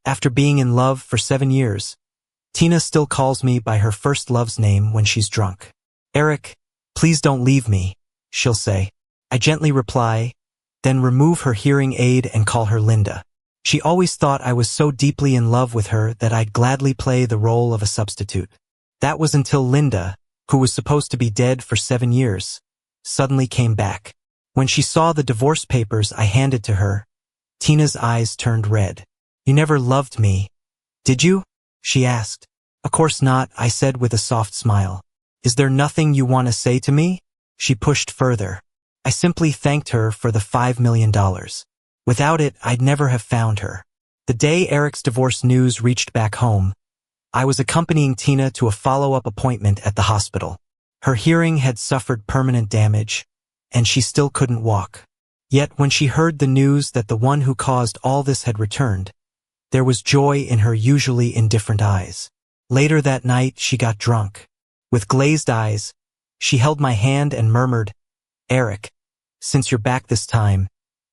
After being in love for 7 years, Tina still calls me by her first love's name when she's drunk. Eric, please don't leave me, she'll say. I gently reply, then remove her hearing aid and call her Linda. She always thought I was so deeply in love with her that I'd gladly play the role of a substitute. That was until Linda, who was supposed to be dead for 7 years, suddenly came back. When she saw the divorce papers I handed to her, Tina's eyes turned red. You never loved me, did you? She asked. Of course not, I said with a soft smile. Is there nothing you want to say to me? She pushed further. I simply thanked her for the $5 million. Without it, I'd never have found her. The day Eric's divorce news reached back home, I was accompanying Tina to a follow-up appointment at the hospital. Her hearing had suffered permanent damage, and she still couldn't walk. Yet when she heard the news that the one who caused all this had returned, there was joy in her usually indifferent eyes. Later that night, she got drunk. With glazed eyes, she held my hand and murmured, Eric, since you're back this time,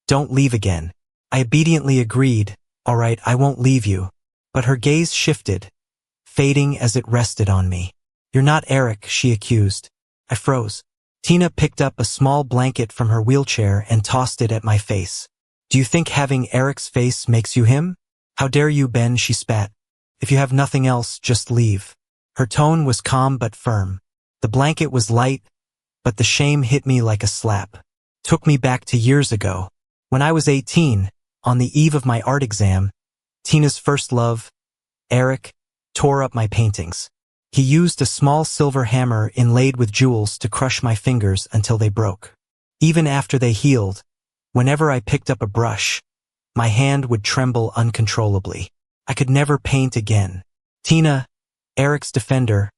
don't leave again. I obediently agreed, all right, I won't leave you. But her gaze shifted, fading as it rested on me. You're not Eric, she accused. I froze. Tina picked up a small blanket from her wheelchair and tossed it at my face. Do you think having Eric's face makes you him? How dare you, Ben, she spat. If you have nothing else, just leave. Her tone was calm but firm. The blanket was light, but the shame hit me like a slap. Took me back to years ago. When I was 18, on the eve of my art exam, Tina's first love, Eric, tore up my paintings. He used a small silver hammer inlaid with jewels to crush my fingers until they broke. Even after they healed, whenever I picked up a brush, my hand would tremble uncontrollably. I could never paint again. Tina, Eric's defender,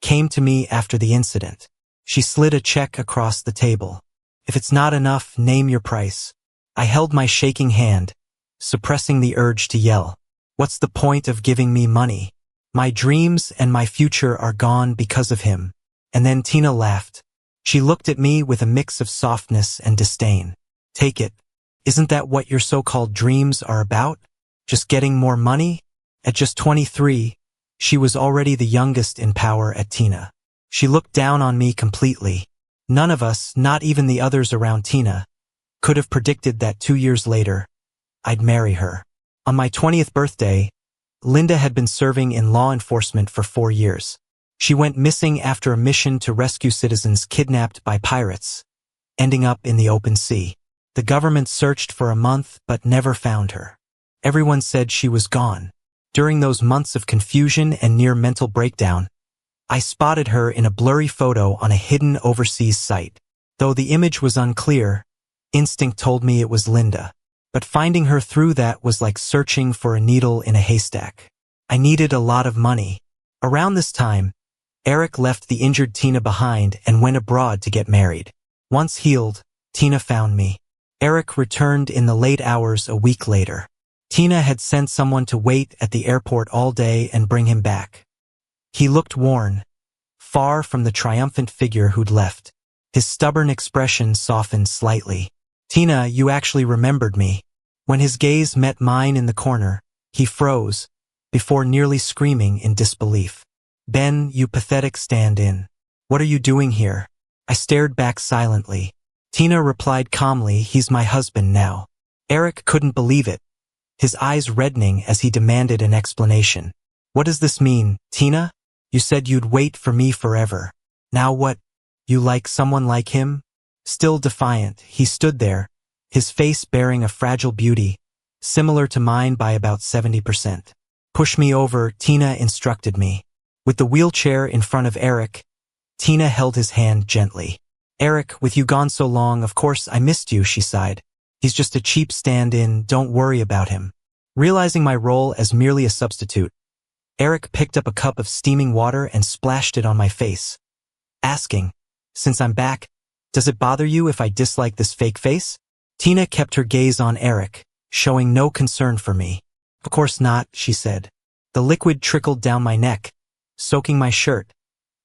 came to me after the incident. She slid a check across the table. If it's not enough, name your price. I held my shaking hand, suppressing the urge to yell. What's the point of giving me money? My dreams and my future are gone because of him. And then Tina laughed. She looked at me with a mix of softness and disdain. Take it. Isn't that what your so-called dreams are about? Just getting more money? At just 23, she was already the youngest in power at Tina. She looked down on me completely. None of us, not even the others around Tina, could have predicted that 2 years later, I'd marry her. On my 20th birthday, Linda had been serving in law enforcement for 4 years. She went missing after a mission to rescue citizens kidnapped by pirates, ending up in the open sea. The government searched for a month but never found her. Everyone said she was gone. During those months of confusion and near mental breakdown, I spotted her in a blurry photo on a hidden overseas site. Though the image was unclear, instinct told me it was Linda. But finding her through that was like searching for a needle in a haystack. I needed a lot of money. Around this time, Eric left the injured Tina behind and went abroad to get married. Once healed, Tina found me. Eric returned in the late hours a week later. Tina had sent someone to wait at the airport all day and bring him back. He looked worn, far from the triumphant figure who'd left. His stubborn expression softened slightly. Tina, you actually remembered me. When his gaze met mine in the corner, he froze, before nearly screaming in disbelief. Ben, you pathetic stand-in. What are you doing here? I stared back silently. Tina replied calmly, he's my husband now. Eric couldn't believe it, his eyes reddening as he demanded an explanation. What does this mean, Tina? You said you'd wait for me forever. Now what? You like someone like him? Still defiant, he stood there, his face bearing a fragile beauty, similar to mine by about 70%. Push me over, Tina instructed me. With the wheelchair in front of Eric, Tina held his hand gently. Eric, with you gone so long, of course I missed you, she sighed. He's just a cheap stand-in, don't worry about him. Realizing my role as merely a substitute, Eric picked up a cup of steaming water and splashed it on my face, asking, since I'm back, does it bother you if I dislike this fake face? Tina kept her gaze on Eric, showing no concern for me. Of course not, she said. The liquid trickled down my neck, soaking my shirt,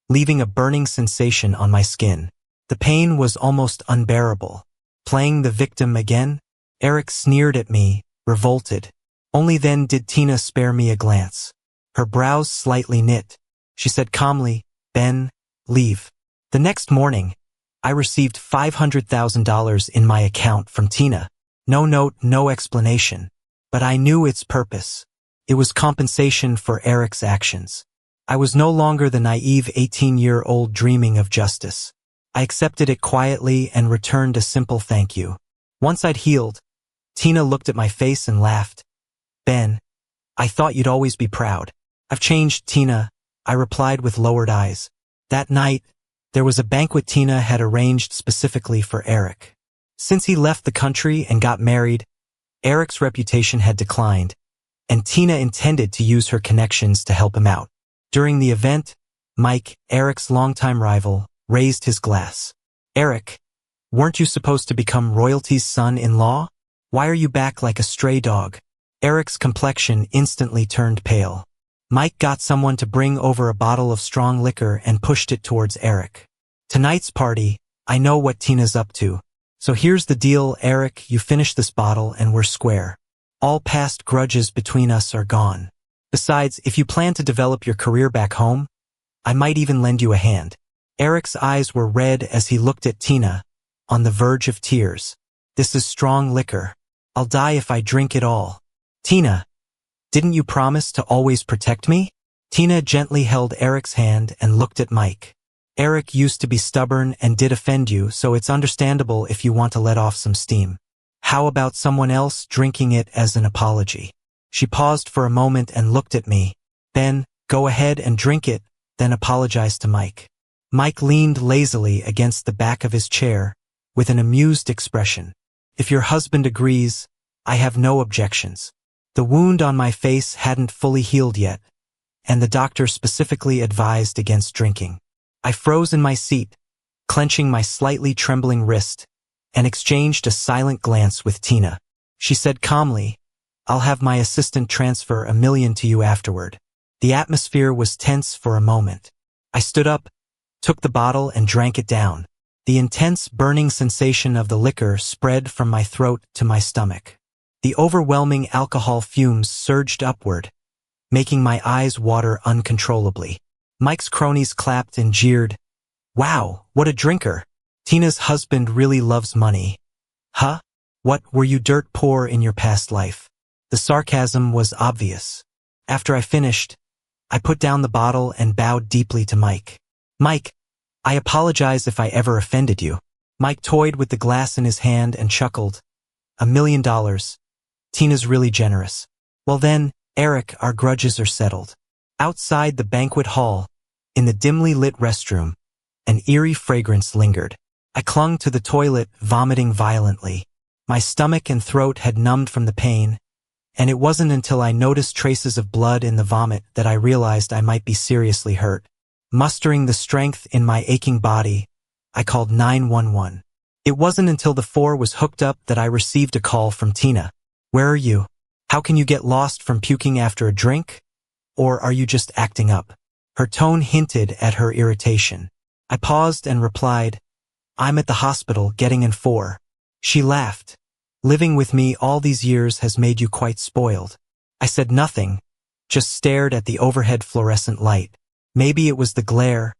leaving a burning sensation on my skin. The pain was almost unbearable. Playing the victim again? Eric sneered at me, revolted. Only then did Tina spare me a glance. Her brows slightly knit. She said calmly, "Ben, leave." The next morning, I received $500,000 in my account from Tina. No note, no explanation. But I knew its purpose. It was compensation for Eric's actions. I was no longer the naive 18-year-old dreaming of justice. I accepted it quietly and returned a simple thank you. Once I'd healed, Tina looked at my face and laughed. "Ben, I thought you'd always be proud." "I've changed, Tina," I replied with lowered eyes. That night, there was a banquet Tina had arranged specifically for Eric. Since he left the country and got married, Eric's reputation had declined, and Tina intended to use her connections to help him out. During the event, Mike, Eric's longtime rival, raised his glass. "Eric, weren't you supposed to become royalty's son-in-law? Why are you back like a stray dog?" Eric's complexion instantly turned pale. Mike got someone to bring over a bottle of strong liquor and pushed it towards Eric. "Tonight's party, I know what Tina's up to. So here's the deal, Eric, you finish this bottle and we're square. All past grudges between us are gone. Besides, if you plan to develop your career back home, I might even lend you a hand." Eric's eyes were red as he looked at Tina, on the verge of tears. "This is strong liquor. I'll die if I drink it all." "Tina, didn't you promise to always protect me?" Tina gently held Eric's hand and looked at Mike. "Eric used to be stubborn and did offend you, so it's understandable if you want to let off some steam. How about someone else drinking it as an apology?" She paused for a moment and looked at me. "Ben, go ahead and drink it, then apologize to Mike." Mike leaned lazily against the back of his chair, with an amused expression. "If your husband agrees, I have no objections." The wound on my face hadn't fully healed yet, and the doctor specifically advised against drinking. I froze in my seat, clenching my slightly trembling wrist, and exchanged a silent glance with Tina. She said calmly, "I'll have my assistant transfer $1 million to you afterward." The atmosphere was tense for a moment. I stood up, took the bottle and drank it down. The intense burning sensation of the liquor spread from my throat to my stomach. The overwhelming alcohol fumes surged upward, making my eyes water uncontrollably. Mike's cronies clapped and jeered. "Wow, what a drinker. Tina's husband really loves money." "Huh? What, were you dirt poor in your past life?" The sarcasm was obvious. After I finished, I put down the bottle and bowed deeply to Mike. "Mike, I apologize if I ever offended you." Mike toyed with the glass in his hand and chuckled. $1 million. Tina's really generous. "Well then, Eric, our grudges are settled." Outside the banquet hall, in the dimly lit restroom, an eerie fragrance lingered. I clung to the toilet, vomiting violently. My stomach and throat had numbed from the pain, and it wasn't until I noticed traces of blood in the vomit that I realized I might be seriously hurt. Mustering the strength in my aching body, I called 911. It wasn't until the 4 was hooked up that I received a call from Tina. "Where are you? How can you get lost from puking after a drink? Or are you just acting up?" Her tone hinted at her irritation. I paused and replied, "I'm at the hospital getting in 4. She laughed. "Living with me all these years has made you quite spoiled." I said nothing, just stared at the overhead fluorescent light. Maybe it was the glare,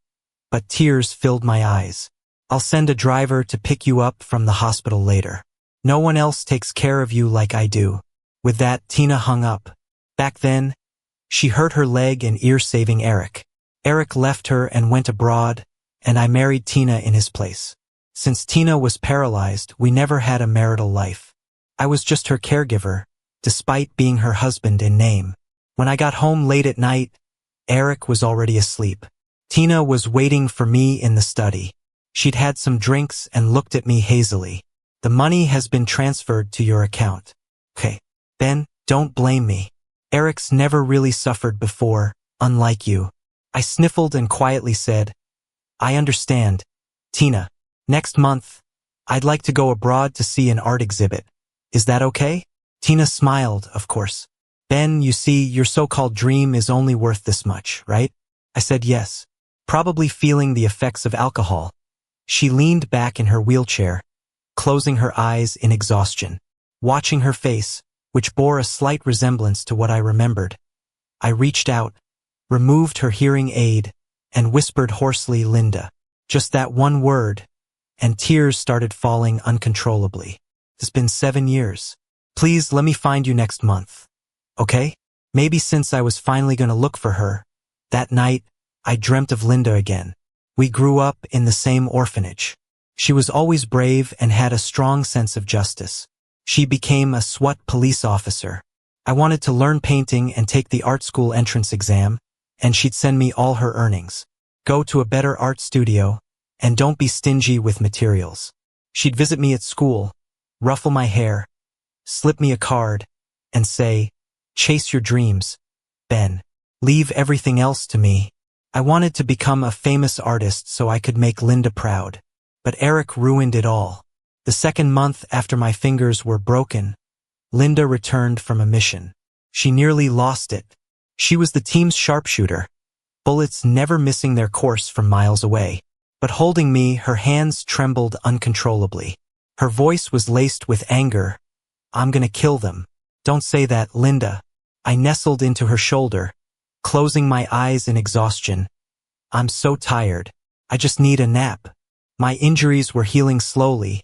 but tears filled my eyes. "I'll send a driver to pick you up from the hospital later. No one else takes care of you like I do." With that, Tina hung up. Back then, she hurt her leg and ear saving Eric. Eric left her and went abroad, and I married Tina in his place. Since Tina was paralyzed, we never had a marital life. I was just her caregiver, despite being her husband in name. When I got home late at night, Eric was already asleep. Tina was waiting for me in the study. She'd had some drinks and looked at me hazily. "The money has been transferred to your account." "Okay. Ben, don't blame me. Eric's never really suffered before, unlike you." I sniffled and quietly said, "I understand. Tina, next month, I'd like to go abroad to see an art exhibit. Is that okay?" Tina smiled, of course. "Ben, you see, your so-called dream is only worth this much, right?" I said yes, probably feeling the effects of alcohol. She leaned back in her wheelchair, closing her eyes in exhaustion. Watching her face, which bore a slight resemblance to what I remembered. I reached out, removed her hearing aid, and whispered hoarsely, "Linda." Just that one word, and tears started falling uncontrollably. It's been 7 years. Please let me find you next month. Okay? Maybe since I was finally going to look for her. That night, I dreamt of Linda again. We grew up in the same orphanage. She was always brave and had a strong sense of justice. She became a SWAT police officer. I wanted to learn painting and take the art school entrance exam, and she'd send me all her earnings. Go to a better art studio, and don't be stingy with materials. She'd visit me at school, ruffle my hair, slip me a card, and say, "Chase your dreams, Ben. Leave everything else to me." I wanted to become a famous artist so I could make Linda proud. But Eric ruined it all. The second month after my fingers were broken, Linda returned from a mission. She nearly lost it. She was the team's sharpshooter, bullets never missing their course from miles away. But holding me, her hands trembled uncontrollably. Her voice was laced with anger. "I'm gonna kill them." "Don't say that, Linda." I nestled into her shoulder, closing my eyes in exhaustion. "I'm so tired. I just need a nap." My injuries were healing slowly,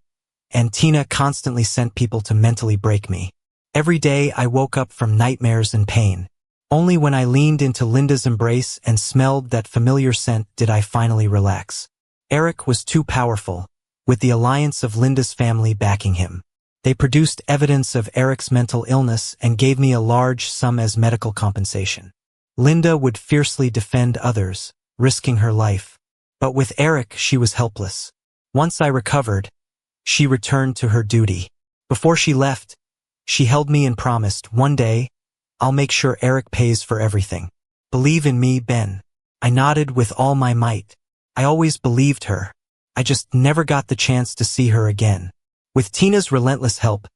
and Tina constantly sent people to mentally break me. Every day I woke up from nightmares and pain. Only when I leaned into Linda's embrace and smelled that familiar scent did I finally relax. Eric was too powerful, with the alliance of Linda's family backing him. They produced evidence of Eric's mental illness and gave me a large sum as medical compensation. Linda would fiercely defend others, risking her life. But with Eric, she was helpless. Once I recovered, she returned to her duty. Before she left, she held me and promised, "One day, I'll make sure Eric pays for everything. Believe in me, Ben." I nodded with all my might. I always believed her. I just never got the chance to see her again. With Tina's relentless help,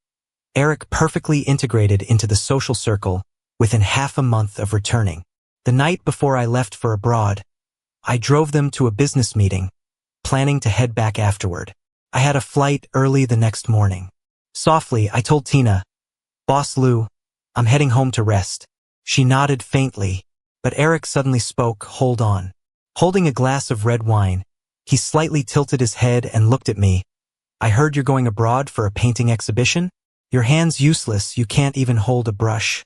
Eric perfectly integrated into the social circle within half a month of returning. The night before I left for abroad, I drove them to a business meeting, planning to head back afterward. I had a flight early the next morning. Softly, I told Tina, "Boss Lou, I'm heading home to rest." She nodded faintly, but Eric suddenly spoke, "Hold on." Holding a glass of red wine, he slightly tilted his head and looked at me. "I heard you're going abroad for a painting exhibition? Your hand's useless, you can't even hold a brush.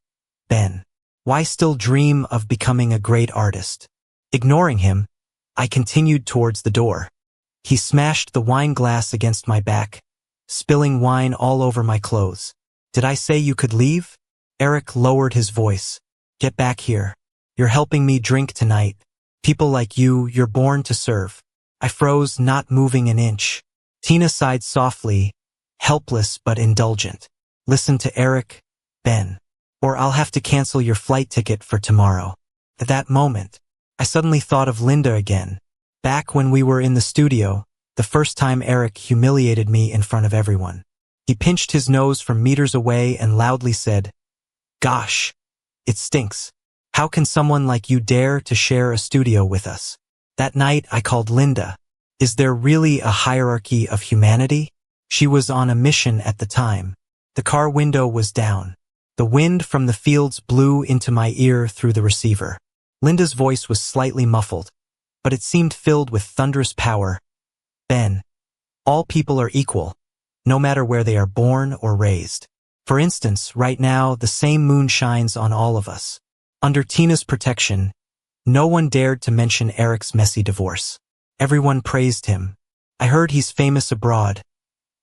Ben, why still dream of becoming a great artist?" Ignoring him, I continued towards the door. He smashed the wine glass against my back, spilling wine all over my clothes. "Did I say you could leave?" Eric lowered his voice. "Get back here. You're helping me drink tonight. People like you, you're born to serve." I froze, not moving an inch. Tina sighed softly, helpless but indulgent. "Listen to Eric, Ben, or I'll have to cancel your flight ticket for tomorrow." At that moment, I suddenly thought of Linda again. Back when we were in the studio, the first time Eric humiliated me in front of everyone. He pinched his nose from meters away and loudly said, "Gosh, it stinks. How can someone like you dare to share a studio with us?" That night I called Linda. Is there really a hierarchy of humanity? She was on a mission at the time. The car window was down. The wind from the fields blew into my ear through the receiver. Linda's voice was slightly muffled, but it seemed filled with thunderous power. "Ben, all people are equal, no matter where they are born or raised. For instance, right now, the same moon shines on all of us." Under Tina's protection, no one dared to mention Eric's messy divorce. Everyone praised him. I heard he's famous abroad,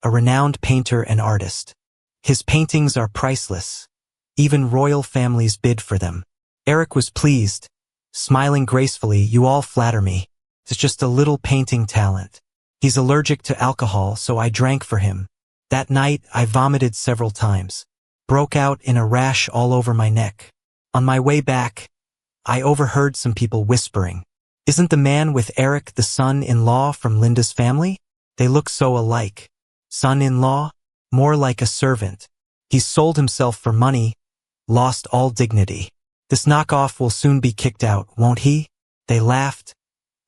a renowned painter and artist. His paintings are priceless. Even royal families bid for them. Eric was pleased, smiling gracefully. "You all flatter me. It's just a little painting talent." He's allergic to alcohol, so I drank for him. That night, I vomited several times, broke out in a rash all over my neck. On my way back, I overheard some people whispering, "Isn't the man with Eric the son-in-law from Linda's family? They look so alike." Son-in-law? More like a servant. He's sold himself for money, lost all dignity. This knockoff will soon be kicked out, won't he? They laughed,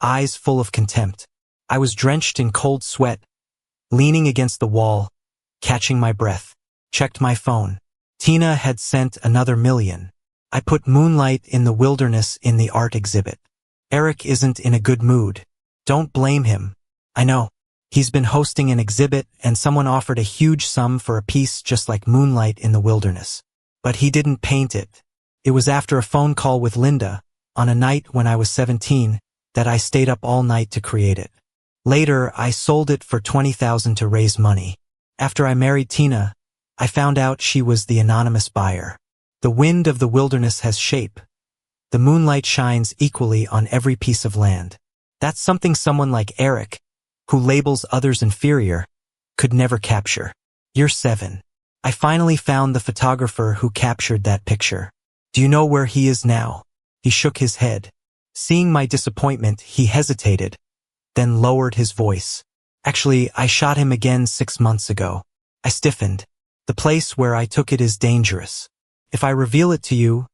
eyes full of contempt. I was drenched in cold sweat, leaning against the wall, catching my breath. Checked my phone. Tina had sent another million. I put Moonlight in the Wilderness in the art exhibit. Eric isn't in a good mood. Don't blame him. I know. He's been hosting an exhibit and someone offered a huge sum for a piece just like Moonlight in the Wilderness. But he didn't paint it. It was after a phone call with Linda, on a night when I was 17, that I stayed up all night to create it. Later, I sold it for $20,000 to raise money. After I married Tina, I found out she was the anonymous buyer. The wind of the wilderness has shape. The moonlight shines equally on every piece of land. That's something someone like Eric, who labels others inferior, could never capture. Year 7. I finally found the photographer who captured that picture. Do you know where he is now? He shook his head. Seeing my disappointment, he hesitated, then lowered his voice. Actually, I shot him again 6 months ago. I stiffened. The place where I took it is dangerous. If I reveal it to you,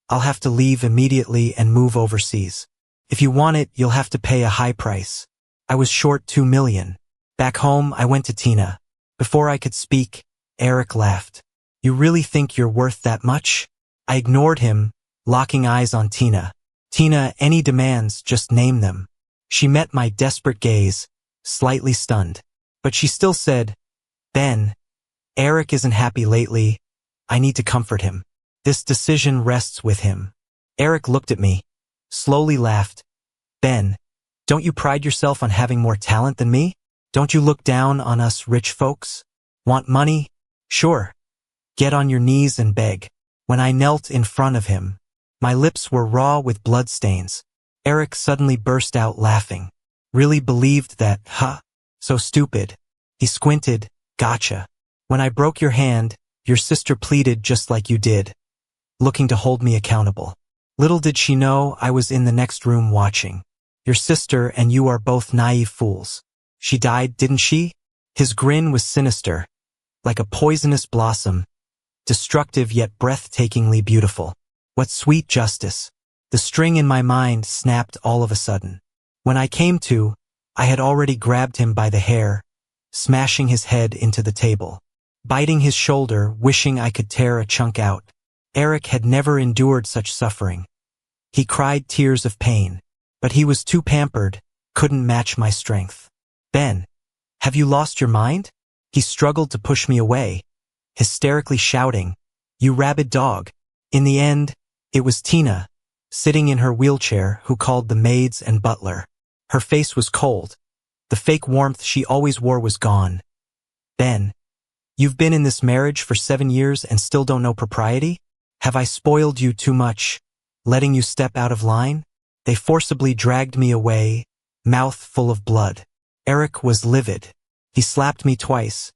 I'll have to leave immediately and move overseas. If you want it, you'll have to pay a high price. I was short $2 million. Back home, I went to Tina. Before I could speak, Eric laughed. You really think you're worth that much? I ignored him, locking eyes on Tina. Tina, any demands, just name them. She met my desperate gaze, slightly stunned. But she still said, Ben, Eric isn't happy lately. I need to comfort him. This decision rests with him. Eric looked at me, slowly laughed. Ben, don't you pride yourself on having more talent than me? Don't you look down on us rich folks? Want money? Sure. Get on your knees and beg. When I knelt in front of him, my lips were raw with bloodstains. Eric suddenly burst out laughing. Really believed that, huh? So stupid. He squinted. Gotcha. When I broke your hand, your sister pleaded just like you did, looking to hold me accountable. Little did she know I was in the next room watching. Your sister and you are both naive fools. She died, didn't she? His grin was sinister, like a poisonous blossom, destructive yet breathtakingly beautiful. What sweet justice. The string in my mind snapped all of a sudden. When I came to, I had already grabbed him by the hair, smashing his head into the table, biting his shoulder, wishing I could tear a chunk out. Eric had never endured such suffering. He cried tears of pain, but he was too pampered, couldn't match my strength. Ben, have you lost your mind? He struggled to push me away, hysterically shouting, you rabid dog. In the end, it was Tina, sitting in her wheelchair, who called the maids and butler. Her face was cold. The fake warmth she always wore was gone. Ben, you've been in this marriage for 7 years and still don't know propriety? Have I spoiled you too much, letting you step out of line? They forcibly dragged me away, mouth full of blood. Eric was livid. He slapped me twice,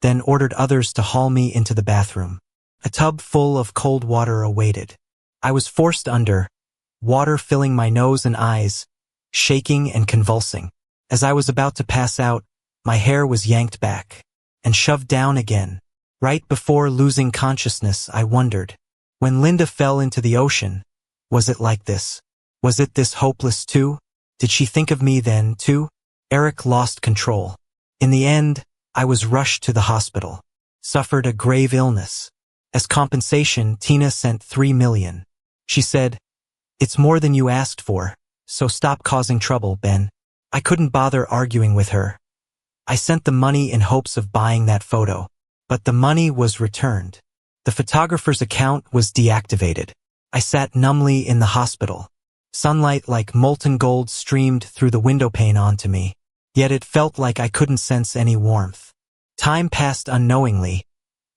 then ordered others to haul me into the bathroom. A tub full of cold water awaited. I was forced under, water filling my nose and eyes, shaking and convulsing. As I was about to pass out, my hair was yanked back and shoved down again. Right before losing consciousness, I wondered, when Linda fell into the ocean, was it like this? Was it this hopeless too? Did she think of me then, too? Eric lost control. In the end, I was rushed to the hospital. Suffered a grave illness. As compensation, Tina sent $3 million. She said, it's more than you asked for, so stop causing trouble, Ben. I couldn't bother arguing with her. I sent the money in hopes of buying that photo, but the money was returned. The photographer's account was deactivated. I sat numbly in the hospital. Sunlight like molten gold streamed through the window pane onto me, yet it felt like I couldn't sense any warmth. Time passed unknowingly,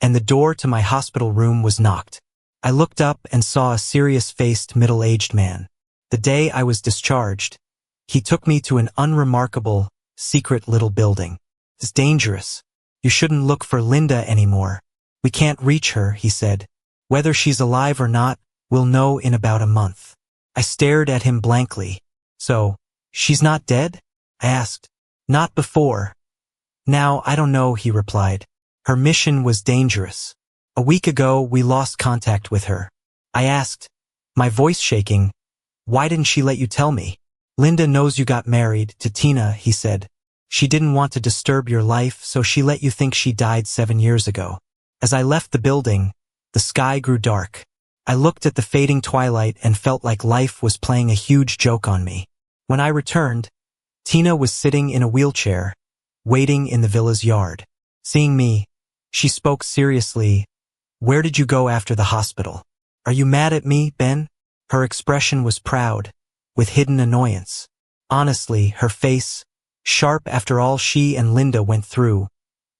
and the door to my hospital room was knocked. I looked up and saw a serious-faced middle-aged man. The day I was discharged, he took me to an unremarkable, secret little building. It's dangerous. You shouldn't look for Linda anymore. We can't reach her, he said. Whether she's alive or not, we'll know in about a month. I stared at him blankly. So, she's not dead? I asked. Not before. Now, I don't know, he replied. Her mission was dangerous. A week ago, we lost contact with her. I asked, my voice shaking, why didn't she let you tell me? Linda knows you got married to Tina, he said. She didn't want to disturb your life, so she let you think she died 7 years ago. As I left the building, The sky grew dark. I looked at the fading twilight and felt like life was playing a huge joke on me. When I returned, Tina was sitting in a wheelchair, waiting in the villa's yard. Seeing me, she spoke seriously. "Where did you go after the hospital? Are you mad at me, Ben?" Her expression was proud, with hidden annoyance. Honestly, her face, sharp after all she and Linda went through,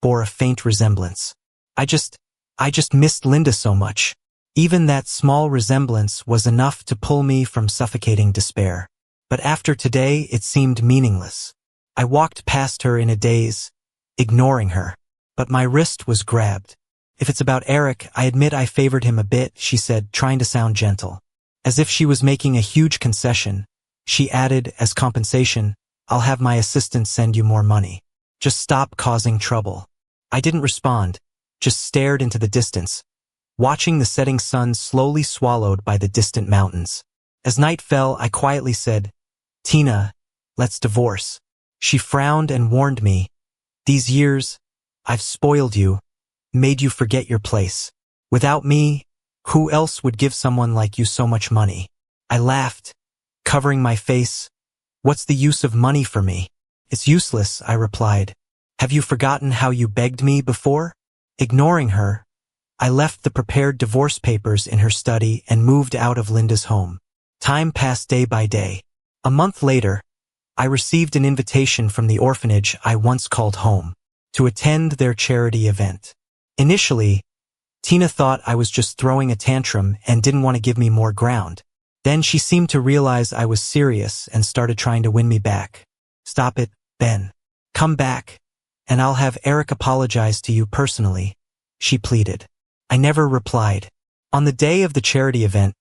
bore a faint resemblance. I just missed Linda so much. Even that small resemblance was enough to pull me from suffocating despair. But after today, it seemed meaningless. I walked past her in a daze, ignoring her. But my wrist was grabbed. "If it's about Eric, I admit I favored him a bit," she said, trying to sound gentle. As if she was making a huge concession, she added, as compensation, "I'll have my assistant send you more money. Just stop causing trouble." I didn't respond, just stared into the distance, watching the setting sun slowly swallowed by the distant mountains. As night fell, I quietly said, "Tina, let's divorce." She frowned and warned me, "These years, I've spoiled you, made you forget your place. Without me, who else would give someone like you so much money?" I laughed, covering my face. "What's the use of money for me?" "It's useless," I replied. "Have you forgotten how you begged me before?" Ignoring her, I left the prepared divorce papers in her study and moved out of Linda's home. Time passed day by day. A month later, I received an invitation from the orphanage I once called home to attend their charity event. Initially, Tina thought I was just throwing a tantrum and didn't want to give me more ground. Then she seemed to realize I was serious and started trying to win me back. "Stop it, Ben. Come back, and I'll have Eric apologize to you personally," she pleaded. I never replied. On the day of the charity event,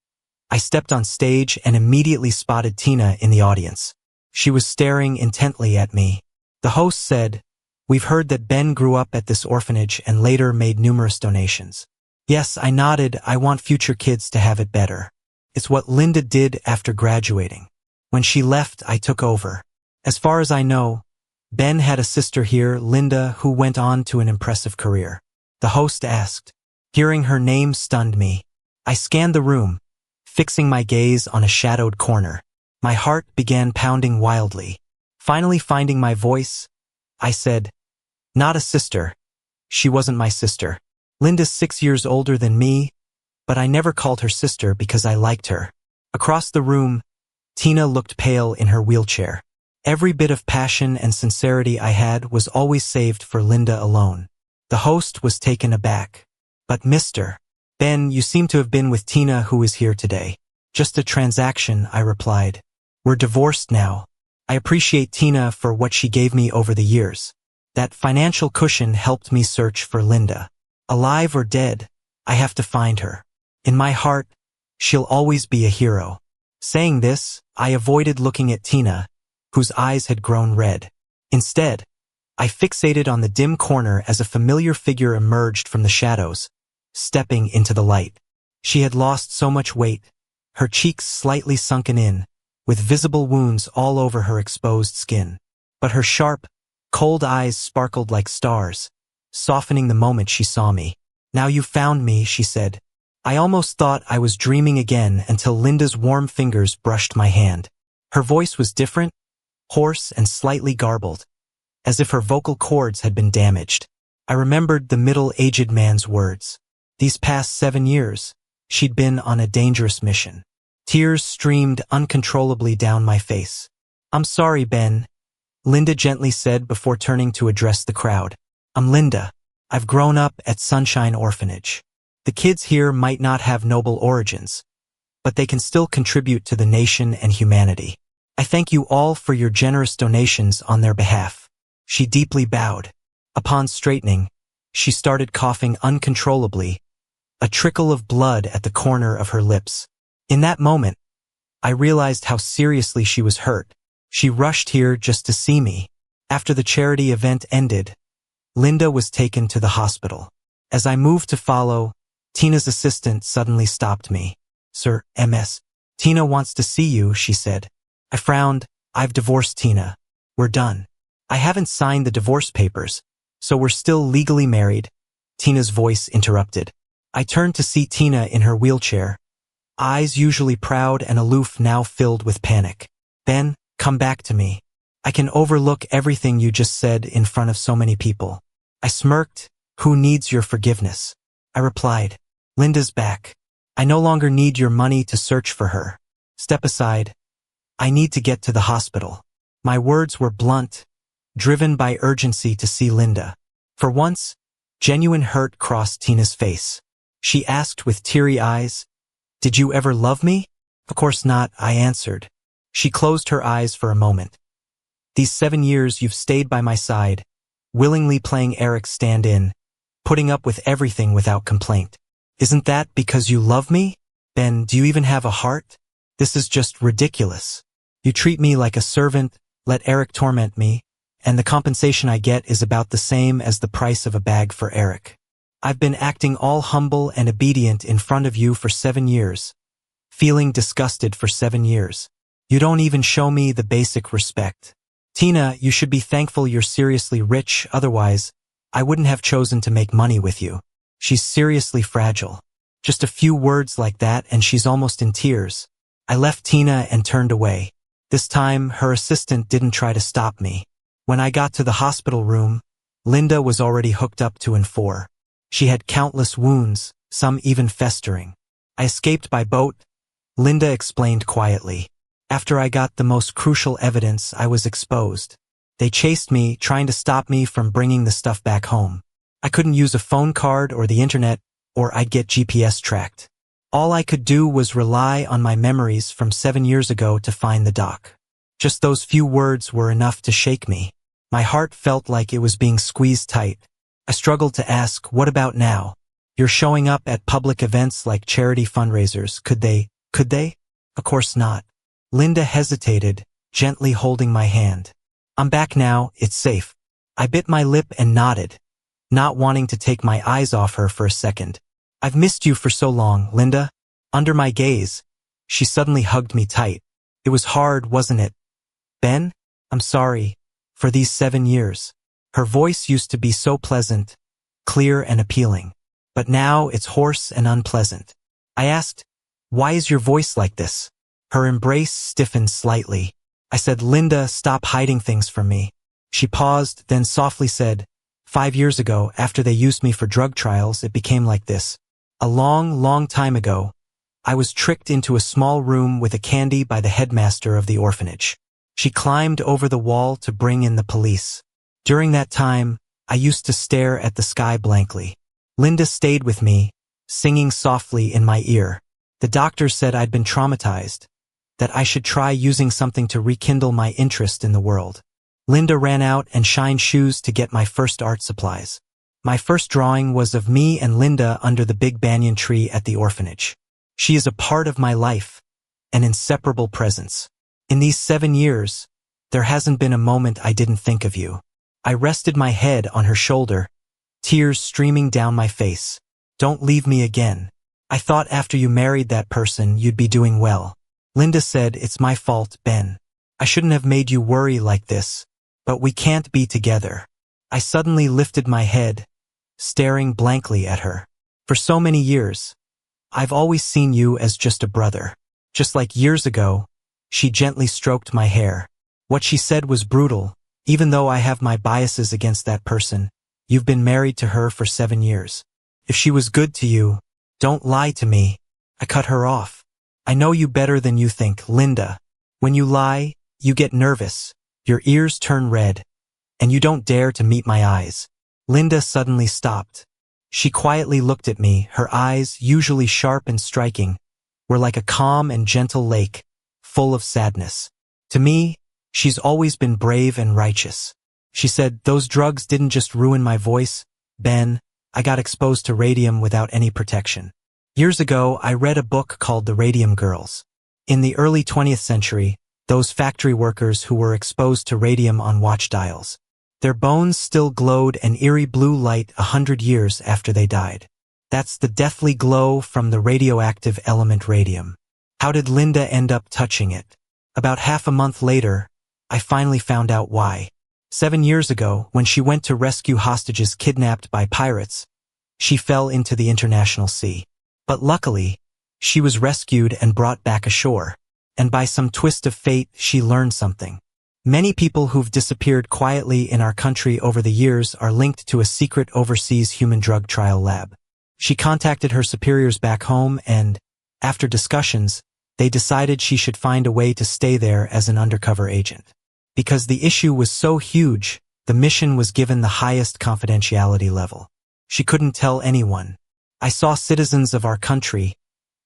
I stepped on stage and immediately spotted Tina in the audience. She was staring intently at me. The host said, "We've heard that Ben grew up at this orphanage and later made numerous donations." Yes, I nodded. I want future kids to have it better. It's what Linda did after graduating. When she left, I took over. As far as I know, Ben had a sister here, Linda, who went on to an impressive career. The host asked. Hearing her name stunned me. I scanned the room, fixing my gaze on a shadowed corner. My heart began pounding wildly. Finally finding my voice, I said, "Not a sister. She wasn't my sister. Linda's 6 years older than me, but I never called her sister because I liked her." Across the room, Tina looked pale in her wheelchair. Every bit of passion and sincerity I had was always saved for Linda alone. The host was taken aback. "But Mr. Ben, you seem to have been with Tina, who is here today." "Just a transaction," I replied. "We're divorced now. I appreciate Tina for what she gave me over the years. That financial cushion helped me search for Linda. Alive or dead, I have to find her. In my heart, she'll always be a hero." Saying this, I avoided looking at Tina, whose eyes had grown red. Instead, I fixated on the dim corner as a familiar figure emerged from the shadows, stepping into the light. She had lost so much weight, her cheeks slightly sunken in, with visible wounds all over her exposed skin. But her sharp, cold eyes sparkled like stars, softening the moment she saw me. "Now you've found me," she said. I almost thought I was dreaming again until Linda's warm fingers brushed my hand. Her voice was different, hoarse and slightly garbled, as if her vocal cords had been damaged. I remembered the middle-aged man's words. These past 7 years, she'd been on a dangerous mission. Tears streamed uncontrollably down my face. "I'm sorry, Ben," Linda gently said before turning to address the crowd. "I'm Linda. I've grown up at Sunshine Orphanage. The kids here might not have noble origins, but they can still contribute to the nation and humanity. I thank you all for your generous donations on their behalf." She deeply bowed. Upon straightening, she started coughing uncontrollably, a trickle of blood at the corner of her lips. In that moment, I realized how seriously she was hurt. She rushed here just to see me. After the charity event ended, Linda was taken to the hospital. As I moved to follow, Tina's assistant suddenly stopped me. "Sir, Ms. Tina wants to see you," she said. I frowned. "I've divorced Tina. We're done." "I haven't signed the divorce papers, so we're still legally married," Tina's voice interrupted. I turned to see Tina in her wheelchair, eyes usually proud and aloof now filled with panic. Ben, come back to me. I can overlook everything you just said in front of so many people. I smirked. Who needs your forgiveness? I replied. Linda's back. I no longer need your money to search for her. Step aside. I need to get to the hospital. My words were blunt, driven by urgency to see Linda. For once, genuine hurt crossed Tina's face. She asked with teary eyes, Did you ever love me? Of course not, I answered. She closed her eyes for a moment. These 7 years you've stayed by my side, willingly playing Eric's stand-in, putting up with everything without complaint. Isn't that because you love me? Ben, do you even have a heart? This is just ridiculous. You treat me like a servant, let Eric torment me, and the compensation I get is about the same as the price of a bag for Eric. I've been acting all humble and obedient in front of you for 7 years, feeling disgusted for 7 years. You don't even show me the basic respect. Tina, you should be thankful you're seriously rich, otherwise, I wouldn't have chosen to make money with you. She's seriously fragile. Just a few words like that and she's almost in tears. I left Tina and turned away. This time, her assistant didn't try to stop me. When I got to the hospital room, Linda was already hooked up to N4. She had countless wounds, some even festering. I escaped by boat, Linda explained quietly. After I got the most crucial evidence, I was exposed. They chased me, trying to stop me from bringing the stuff back home. I couldn't use a phone card or the internet, or I'd get GPS tracked. All I could do was rely on my memories from 7 years ago to find the doc. Just those few words were enough to shake me. My heart felt like it was being squeezed tight. I struggled to ask, what about now? You're showing up at public events like charity fundraisers. Could they? Of course not. Linda hesitated, gently holding my hand. I'm back now, it's safe. I bit my lip and nodded, not wanting to take my eyes off her for a second. I've missed you for so long, Linda. Under my gaze, she suddenly hugged me tight. It was hard, wasn't it? Ben, I'm sorry. For these 7 years. Her voice used to be so pleasant, clear and appealing. But now it's hoarse and unpleasant. I asked, why is your voice like this? Her embrace stiffened slightly. I said, Linda, stop hiding things from me. She paused, then softly said, 5 years ago, after they used me for drug trials, it became like this. A long, long time ago, I was tricked into a small room with a candy by the headmaster of the orphanage. She climbed over the wall to bring in the police. During that time, I used to stare at the sky blankly. Linda stayed with me, singing softly in my ear. The doctor said I'd been traumatized, that I should try using something to rekindle my interest in the world. Linda ran out and shined shoes to get my first art supplies. My first drawing was of me and Linda under the big banyan tree at the orphanage. She is a part of my life, an inseparable presence. In these 7 years, there hasn't been a moment I didn't think of you. I rested my head on her shoulder, tears streaming down my face. Don't leave me again. I thought after you married that person you'd be doing well. Linda said, it's my fault, Ben. I shouldn't have made you worry like this, but we can't be together. I suddenly lifted my head, staring blankly at her. For so many years, I've always seen you as just a brother. Just like years ago, she gently stroked my hair. What she said was brutal. Even though I have my biases against that person, you've been married to her for 7 years. If she was good to you, don't lie to me. I cut her off. I know you better than you think, Linda. When you lie, you get nervous, your ears turn red, and you don't dare to meet my eyes. Linda suddenly stopped. She quietly looked at me, her eyes, usually sharp and striking, were like a calm and gentle lake, full of sadness. To me, she's always been brave and righteous. She said, those drugs didn't just ruin my voice, Ben. I got exposed to radium without any protection. Years ago, I read a book called The Radium Girls. In the early 20th century, those factory workers who were exposed to radium on watch dials. Their bones still glowed an eerie blue light 100 years after they died. That's the deathly glow from the radioactive element radium. How did Linda end up touching it? About half a month later, I finally found out why. 7 years ago, when she went to rescue hostages kidnapped by pirates, She fell into the international sea. But luckily, she was rescued and brought back ashore. And by some twist of fate, she learned something. Many people who've disappeared quietly in our country over the years are linked to a secret overseas human drug trial lab. She contacted her superiors back home and, after discussions, they decided she should find a way to stay there as an undercover agent. Because the issue was so huge, the mission was given the highest confidentiality level. She couldn't tell anyone. I saw citizens of our country,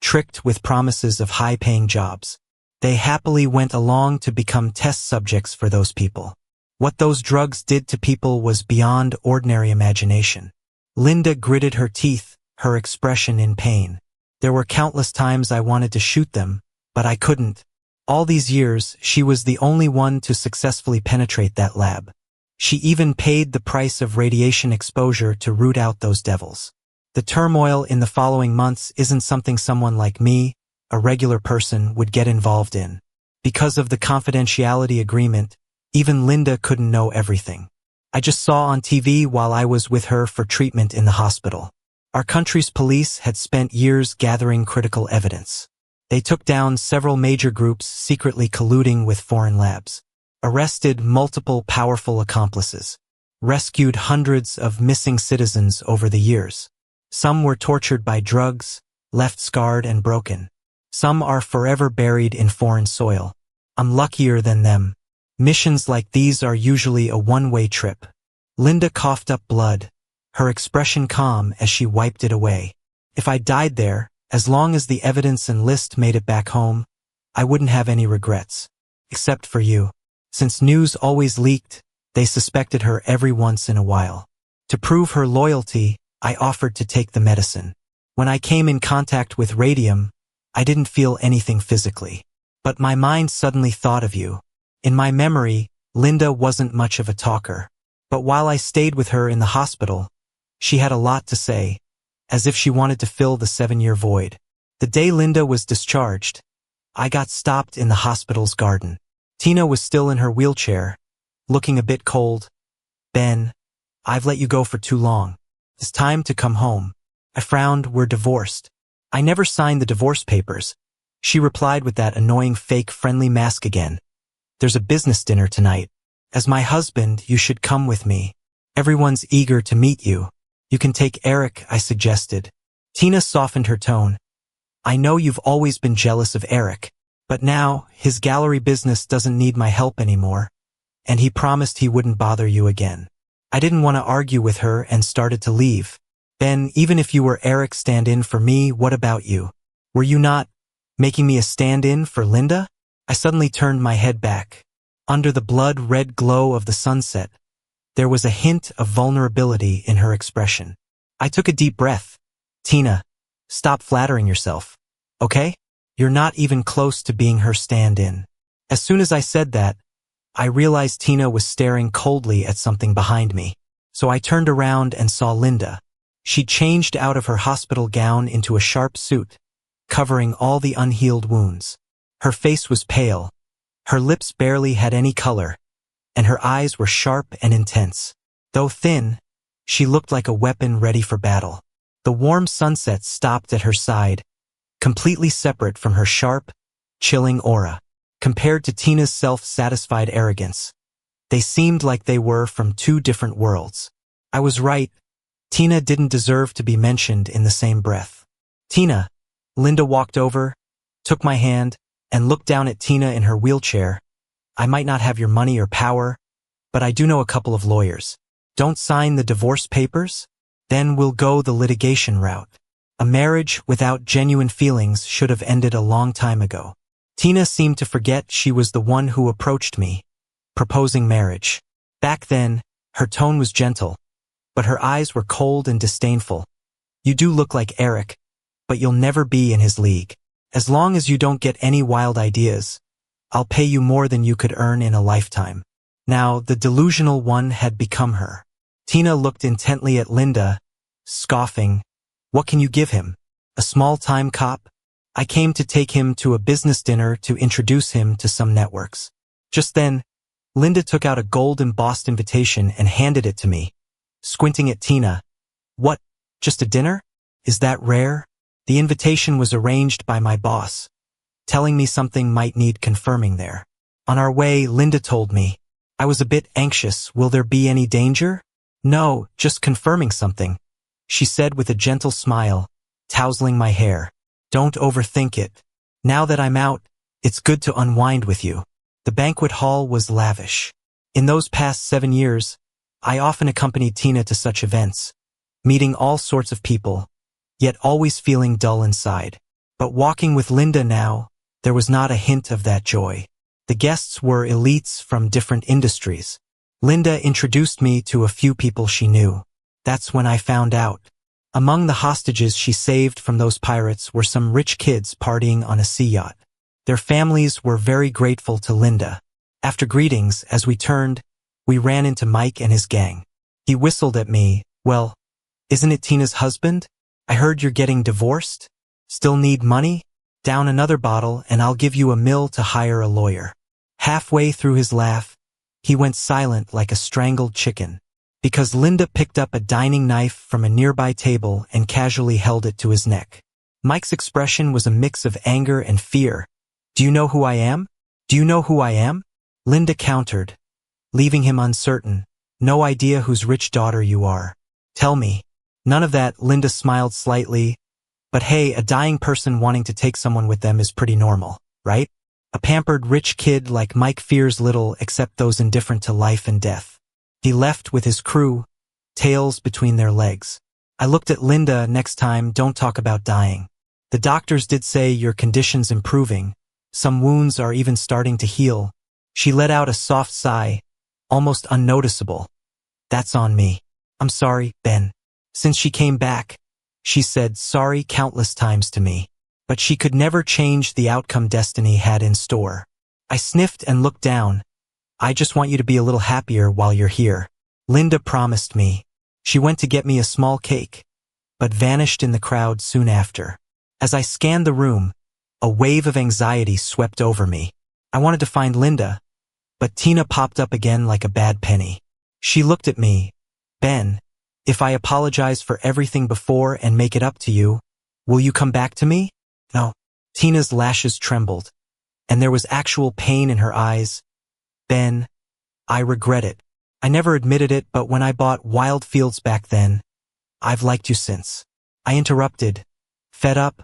tricked with promises of high-paying jobs. They happily went along to become test subjects for those people. What those drugs did to people was beyond ordinary imagination. Linda gritted her teeth, her expression in pain. There were countless times I wanted to shoot them, but I couldn't. All these years, she was the only one to successfully penetrate that lab. She even paid the price of radiation exposure to root out those devils. The turmoil in the following months isn't something someone like me, a regular person, would get involved in. Because of the confidentiality agreement, even Linda couldn't know everything. I just saw on TV while I was with her for treatment in the hospital. Our country's police had spent years gathering critical evidence. They took down several major groups secretly colluding with foreign labs, arrested multiple powerful accomplices, rescued hundreds of missing citizens over the years. Some were tortured by drugs, left scarred and broken. Some are forever buried in foreign soil. I'm luckier than them. Missions like these are usually a one-way trip. Linda coughed up blood, her expression calm as she wiped it away. If I died there, as long as the evidence and list made it back home, I wouldn't have any regrets. Except for you. Since news always leaked, they suspected her every once in a while. To prove her loyalty, I offered to take the medicine. When I came in contact with radium, I didn't feel anything physically. But my mind suddenly thought of you. In my memory, Linda wasn't much of a talker. But while I stayed with her in the hospital, she had a lot to say, as if she wanted to fill the 7-year void. The day Linda was discharged, I got stopped in the hospital's garden. Tina was still in her wheelchair, looking a bit cold. "Ben, I've let you go for too long. It's time to come home." I frowned. "We're divorced." "I never signed the divorce papers," she replied with that annoying fake friendly mask again. "There's a business dinner tonight. As my husband, you should come with me. Everyone's eager to meet you. You can take Eric," I suggested. Tina softened her tone. "I know you've always been jealous of Eric, but now his gallery business doesn't need my help anymore, and he promised he wouldn't bother you again." I didn't want to argue with her and started to leave. "Ben, even if you were Eric's stand-in for me, what about you? Were you not making me a stand-in for Linda?" I suddenly turned my head back. Under the blood-red glow of the sunset, there was a hint of vulnerability in her expression. I took a deep breath. "Tina, stop flattering yourself, okay? You're not even close to being her stand-in." As soon as I said that, I realized Tina was staring coldly at something behind me. So I turned around and saw Linda. She'd changed out of her hospital gown into a sharp suit, covering all the unhealed wounds. Her face was pale, her lips barely had any color, and her eyes were sharp and intense. Though thin, she looked like a weapon ready for battle. The warm sunset stopped at her side, completely separate from her sharp, chilling aura. Compared to Tina's self-satisfied arrogance, they seemed like they were from two different worlds. I was right. Tina didn't deserve to be mentioned in the same breath. "Tina." Linda walked over, took my hand, and looked down at Tina in her wheelchair. "I might not have your money or power, but I do know a couple of lawyers. Don't sign the divorce papers? Then we'll go the litigation route. A marriage without genuine feelings should have ended a long time ago." Tina seemed to forget she was the one who approached me, proposing marriage. Back then, her tone was gentle, but her eyes were cold and disdainful. "You do look like Eric, but you'll never be in his league. As long as you don't get any wild ideas, I'll pay you more than you could earn in a lifetime." Now, the delusional one had become her. Tina looked intently at Linda, scoffing. "What can you give him? A small-time cop? I came to take him to a business dinner to introduce him to some networks." Just then, Linda took out a gold-embossed invitation and handed it to me, squinting at Tina. "What?" Just a dinner? Is that rare? The invitation was arranged by my boss, telling me something might need confirming there. On our way, Linda told me. I was a bit anxious. Will there be any danger? No, just confirming something, she said with a gentle smile, tousling my hair. Don't overthink it. Now that I'm out, it's good to unwind with you. The banquet hall was lavish. In those past 7 years, I often accompanied Tina to such events, meeting all sorts of people, yet always feeling dull inside. But walking with Linda now, there was not a hint of that joy. The guests were elites from different industries. Linda introduced me to a few people she knew. That's when I found out. Among the hostages she saved from those pirates were some rich kids partying on a sea yacht. Their families were very grateful to Linda. After greetings, as we turned, we ran into Mike and his gang. He whistled at me. Well, isn't it Tina's husband? I heard you're getting divorced? Still need money? Down another bottle and I'll give you $1 million to hire a lawyer. Halfway through his laugh, he went silent like a strangled chicken, because Linda picked up a dining knife from a nearby table and casually held it to his neck. Mike's expression was a mix of anger and fear. Do you know who I am? Do you know who I am? Linda countered, leaving him uncertain. No idea whose rich daughter you are. Tell me. None of that. Linda smiled slightly. But hey, a dying person wanting to take someone with them is pretty normal, right? A pampered rich kid like Mike fears little except those indifferent to life and death. He left with his crew, tails between their legs. I looked at Linda. Next time, don't talk about dying. The doctors did say your condition's improving. Some wounds are even starting to heal. She let out a soft sigh, almost unnoticeable. That's on me. I'm sorry, Ben. Since she came back, she said sorry countless times to me. But she could never change the outcome destiny had in store. I sniffed and looked down. I just want you to be a little happier while you're here. Linda promised me. She went to get me a small cake, but vanished in the crowd soon after. As I scanned the room, a wave of anxiety swept over me. I wanted to find Linda, but Tina popped up again like a bad penny. She looked at me. Ben, if I apologize for everything before and make it up to you, will you come back to me? No. Tina's lashes trembled, and there was actual pain in her eyes. Ben, I regret it. I never admitted it, but when I bought Wild Fields back then, I've liked you since. I interrupted, fed up,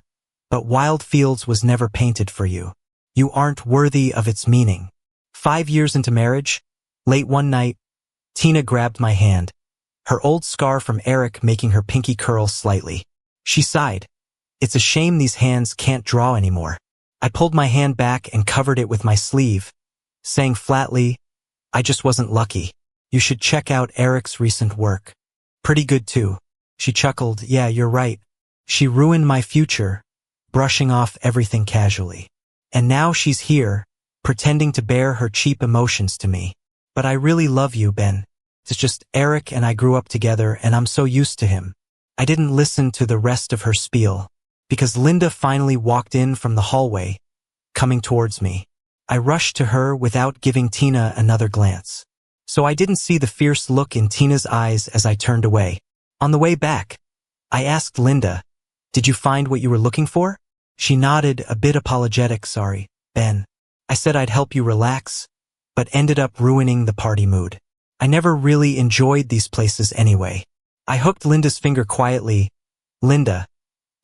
but Wild Fields was never painted for you. You aren't worthy of its meaning. 5 years into marriage, late one night, Tina grabbed my hand, her old scar from Eric making her pinky curl slightly. She sighed. It's a shame these hands can't draw anymore. I pulled my hand back and covered it with my sleeve, saying flatly, I just wasn't lucky. You should check out Eric's recent work. Pretty good too. She chuckled. Yeah, you're right. She ruined my future, brushing off everything casually. And now she's here, pretending to bear her cheap emotions to me. But I really love you, Ben. It's just Eric and I grew up together and I'm so used to him. I didn't listen to the rest of her spiel, because Linda finally walked in from the hallway, coming towards me. I rushed to her without giving Tina another glance, so I didn't see the fierce look in Tina's eyes as I turned away. On the way back, I asked Linda, did you find what you were looking for? She nodded, a bit apologetic. Sorry, Ben. I said I'd help you relax, but ended up ruining the party mood. I never really enjoyed these places anyway. I hooked Linda's finger quietly. Linda,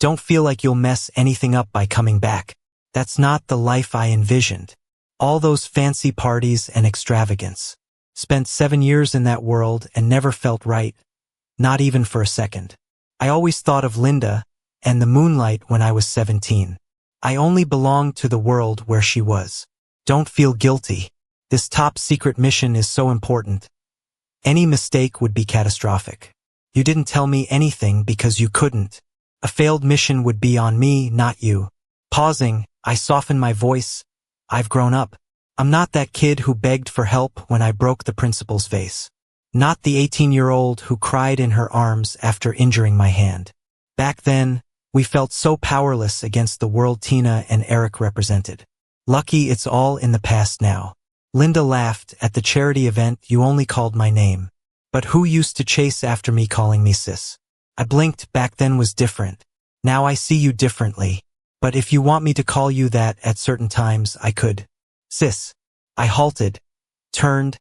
don't feel like you'll mess anything up by coming back. That's not the life I envisioned. All those fancy parties and extravagance. Spent 7 years in that world and never felt right, not even for a second. I always thought of Linda and the moonlight when I was 17. I only belonged to the world where she was. Don't feel guilty. This top secret mission is so important. Any mistake would be catastrophic. You didn't tell me anything because you couldn't. A failed mission would be on me, not you. Pausing, I softened my voice. I've grown up. I'm not that kid who begged for help when I broke the principal's vase. Not the 18-year-old who cried in her arms after injuring my hand. Back then, we felt so powerless against the world Tina and Eric represented. Lucky it's all in the past now. Linda laughed. At the charity event, you only called my name. But who used to chase after me calling me sis? I blinked. Back then was different. Now I see you differently. But if you want me to call you that at certain times, I could. Sis. I halted, turned,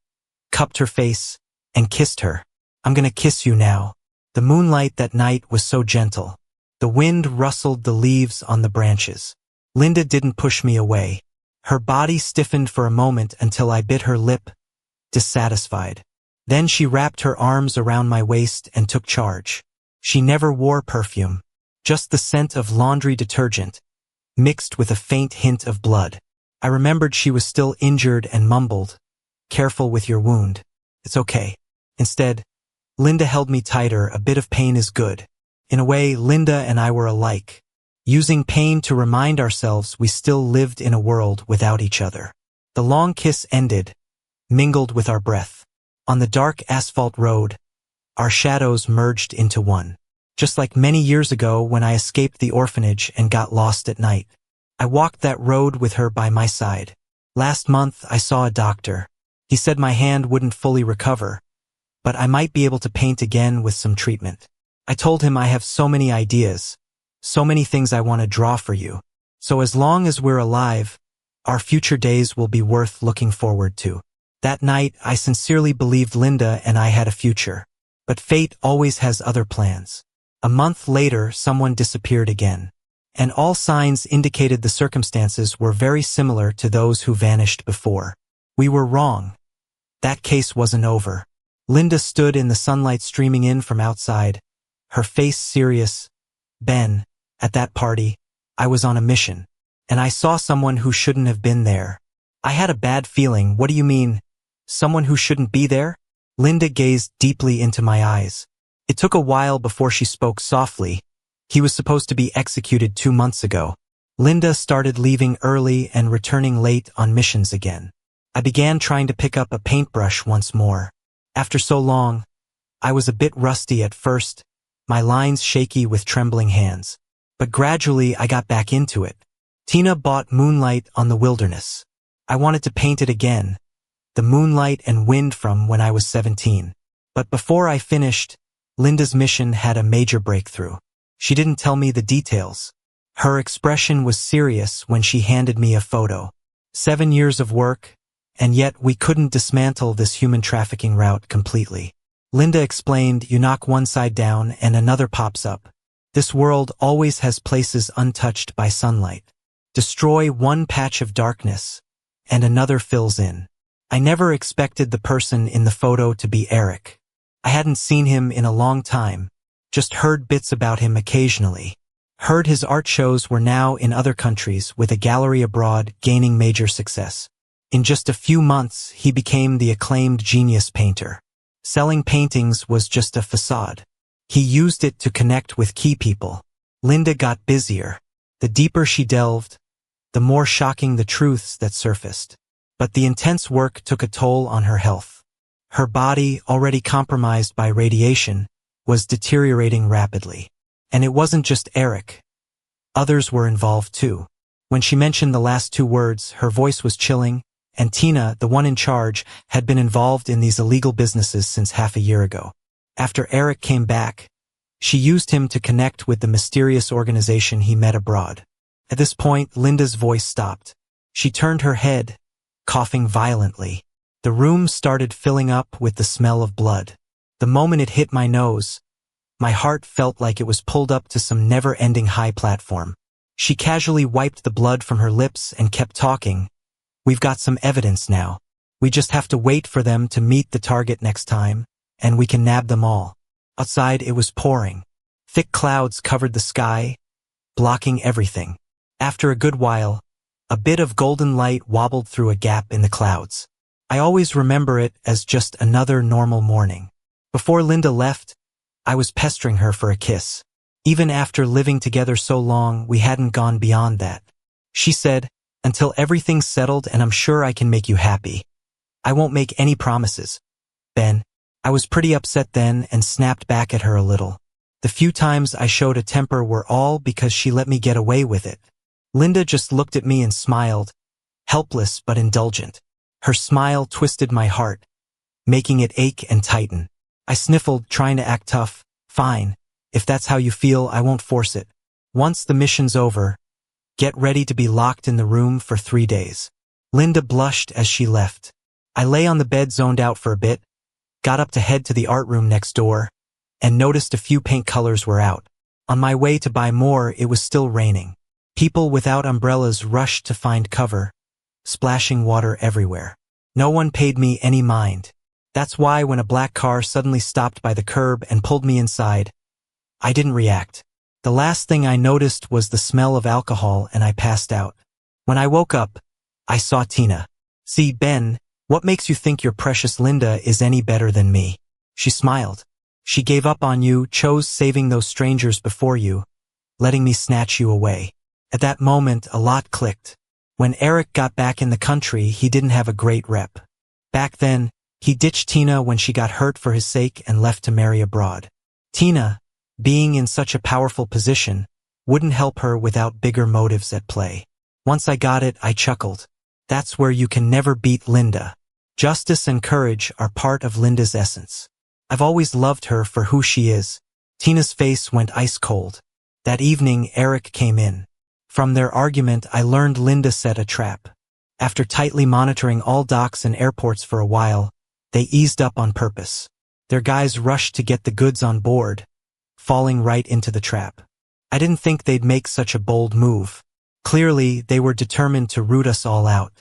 cupped her face, and kissed her. I'm gonna kiss you now. The moonlight that night was so gentle. The wind rustled the leaves on the branches. Linda didn't push me away. Her body stiffened for a moment until I bit her lip, dissatisfied. Then she wrapped her arms around my waist and took charge. She never wore perfume, just the scent of laundry detergent, mixed with a faint hint of blood. I remembered she was still injured and mumbled, "Careful with your wound. It's okay." Instead, Linda held me tighter. A bit of pain is good. In a way, Linda and I were alike, using pain to remind ourselves we still lived in a world without each other. The long kiss ended, mingled with our breath. On the dark asphalt road, our shadows merged into one. Just like many years ago when I escaped the orphanage and got lost at night. I walked that road with her by my side. Last month, I saw a doctor. He said my hand wouldn't fully recover, but I might be able to paint again with some treatment. I told him I have so many ideas, so many things I want to draw for you. So as long as we're alive, our future days will be worth looking forward to. That night, I sincerely believed Linda and I had a future. But fate always has other plans. A month later, someone disappeared again. And all signs indicated the circumstances were very similar to those who vanished before. We were wrong. That case wasn't over. Linda stood in the sunlight streaming in from outside, her face serious. "Ben, at that party, I was on a mission. And I saw someone who shouldn't have been there. I had a bad feeling." "What do you mean? Someone who shouldn't be there?" Linda gazed deeply into my eyes. It took a while before she spoke softly. "He was supposed to be executed 2 months ago." Linda started leaving early and returning late on missions again. I began trying to pick up a paintbrush once more. After so long, I was a bit rusty at first, my lines shaky with trembling hands. But gradually I got back into it. Tina bought Moonlight on the Wilderness. I wanted to paint it again, the moonlight and wind from when I was 17. But before I finished, Linda's mission had a major breakthrough. She didn't tell me the details. Her expression was serious when she handed me a photo. 7 years of work, and yet we couldn't dismantle this human trafficking route completely. Linda explained, "You knock one side down and another pops up. This world always has places untouched by sunlight. Destroy one patch of darkness, and another fills in." I never expected the person in the photo to be Eric. I hadn't seen him in a long time, just heard bits about him occasionally. Heard his art shows were now in other countries with a gallery abroad gaining major success. In just a few months, he became the acclaimed genius painter. Selling paintings was just a facade. He used it to connect with key people. Linda got busier. The deeper she delved, the more shocking the truths that surfaced. But the intense work took a toll on her health. Her body, already compromised by radiation, was deteriorating rapidly. And it wasn't just Eric. Others were involved too. When she mentioned the last 2 words, her voice was chilling, and Tina, the one in charge, had been involved in these illegal businesses since half a year ago. After Eric came back, she used him to connect with the mysterious organization he met abroad. At this point, Linda's voice stopped. She turned her head, coughing violently. The room started filling up with the smell of blood. The moment it hit my nose, my heart felt like it was pulled up to some never-ending high platform. She casually wiped the blood from her lips and kept talking. "We've got some evidence now. We just have to wait for them to meet the target next time, and we can nab them all." Outside, it was pouring. Thick clouds covered the sky, blocking everything. After a good while, a bit of golden light wobbled through a gap in the clouds. I always remember it as just another normal morning. Before Linda left, I was pestering her for a kiss. Even after living together so long, we hadn't gone beyond that. She said, "Until everything's settled and I'm sure I can make you happy. I won't make any promises." Ben, I was pretty upset then and snapped back at her a little. The few times I showed a temper were all because she let me get away with it. Linda just looked at me and smiled, helpless but indulgent. Her smile twisted my heart, making it ache and tighten. I sniffled, trying to act tough. "Fine. If that's how you feel, I won't force it. Once the mission's over, get ready to be locked in the room for 3 days. Linda blushed as she left. I lay on the bed zoned out for a bit, got up to head to the art room next door, and noticed a few paint colors were out. On my way to buy more, it was still raining. People without umbrellas rushed to find cover, splashing water everywhere. No one paid me any mind. That's why when a black car suddenly stopped by the curb and pulled me inside, I didn't react. The last thing I noticed was the smell of alcohol and I passed out. When I woke up, I saw Tina. "See, Ben, what makes you think your precious Linda is any better than me?" She smiled. "She gave up on you, chose saving those strangers before you, letting me snatch you away." At that moment, a lot clicked. When Eric got back in the country, he didn't have a great rep. Back then, he ditched Tina when she got hurt for his sake and left to marry abroad. Tina, being in such a powerful position, wouldn't help her without bigger motives at play. Once I got it, I chuckled. That's where you can never beat Linda. Justice and courage are part of Linda's essence. I've always loved her for who she is. Tina's face went ice cold. That evening, Eric came in. From their argument, I learned Linda set a trap. After tightly monitoring all docks and airports for a while, they eased up on purpose. Their guys rushed to get the goods on board, falling right into the trap. I didn't think they'd make such a bold move. Clearly, they were determined to root us all out.